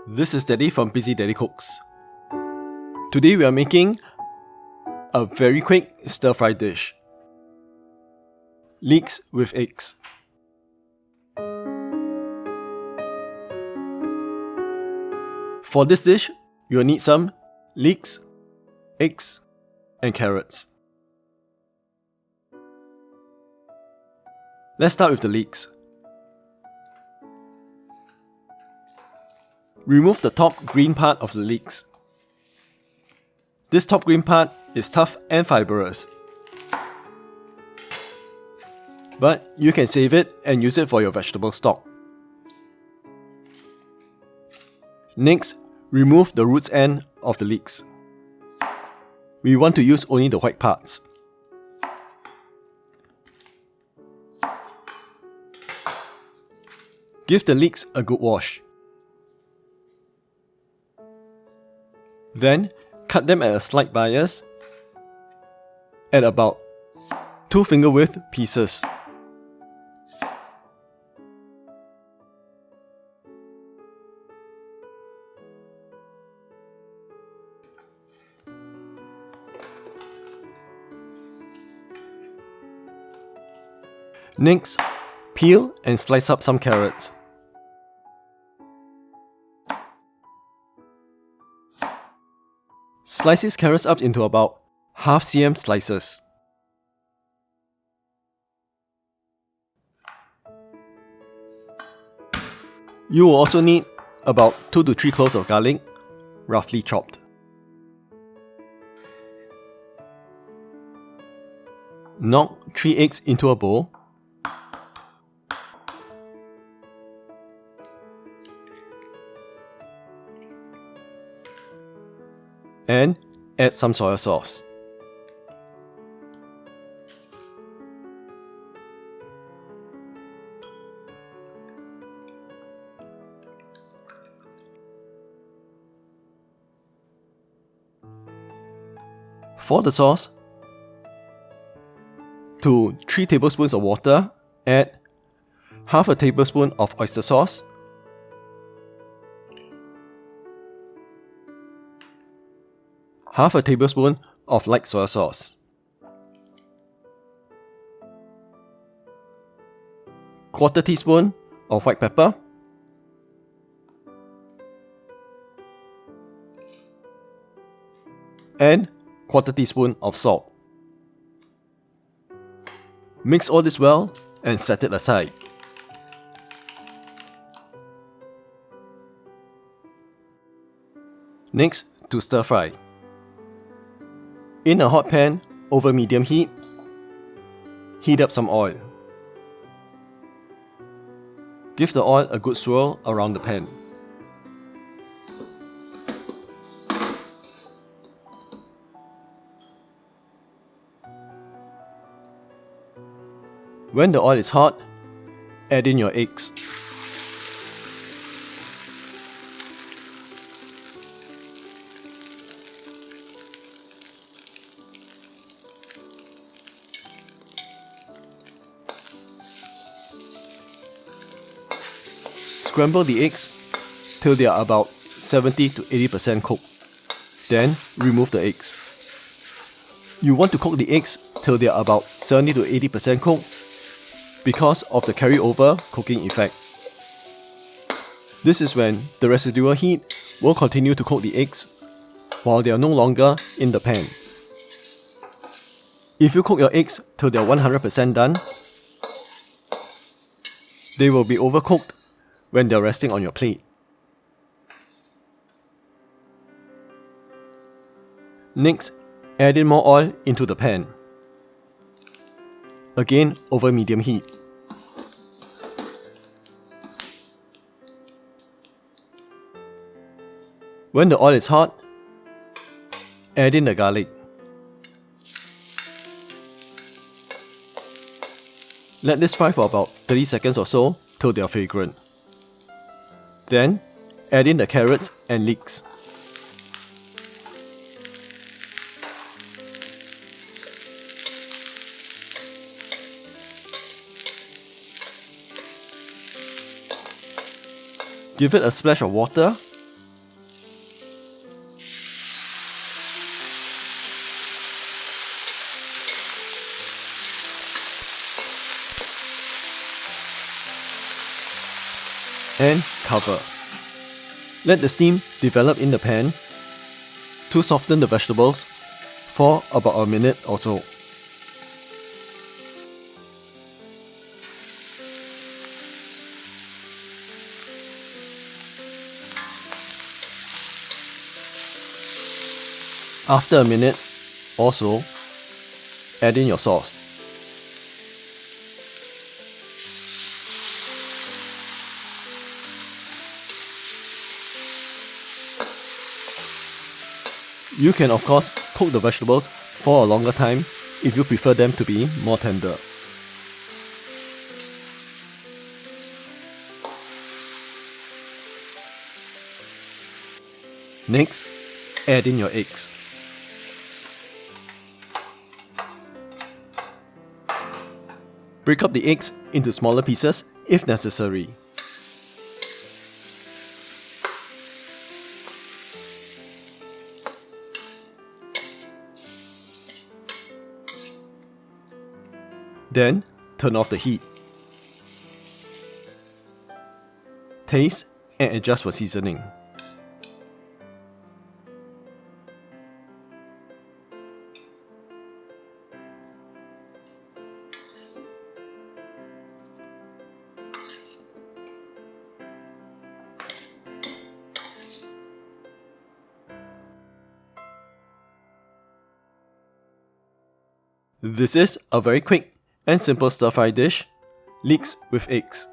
This is Daddy from Busy Daddy Cooks. Today we are making a very quick stir-fry dish. Leeks with eggs. For this dish, you will need some leeks, eggs, and carrots. Let's start with the leeks. Remove the top green part of the leeks. This top green part is tough and fibrous, but you can save it and use it for your vegetable stock. Next, remove the roots end of the leeks. We want to use only the white parts. Give the leeks a good wash. Then, cut them at a slight bias at about 2 finger width pieces. Next, peel and slice up some carrots. Slice these carrots up into about half cm slices. You will also need about 2 to 3 cloves of garlic, roughly chopped. Knock 3 eggs into a bowl. And add some soy sauce. For the sauce, to 3 tablespoons of water, add half a tablespoon of oyster sauce, half a tablespoon of light soy sauce, quarter teaspoon of white pepper, and quarter teaspoon of salt. Mix all this well and set it aside. Next, to stir fry. In a hot pan over medium heat, heat up some oil. Give the oil a good swirl around the pan. When the oil is hot, add in your eggs. Scramble the eggs till they are about 70 to 80% cooked. Then remove the eggs. You want to cook the eggs till they are about 70 to 80% cooked because of the carryover cooking effect. This is when the residual heat will continue to cook the eggs while they are no longer in the pan. If you cook your eggs till they are 100% done, they will be overcooked when they are resting on your plate. Next, add in more oil into the pan. Again over medium heat. When the oil is hot, add in the garlic. Let this fry for about 30 seconds or so till they are fragrant. Then, add in the carrots and leeks. Give it a splash of water and cover. Let the steam develop in the pan. To soften the vegetables for about a minute or so. After a minute or so, add in your sauce. You can of course cook the vegetables for a longer time if you prefer them to be more tender. Next, add in your eggs. Break up the eggs into smaller pieces if necessary. Then, turn off the heat. Taste and adjust for seasoning. This is a very quick and simple stir-fry dish, leeks with eggs.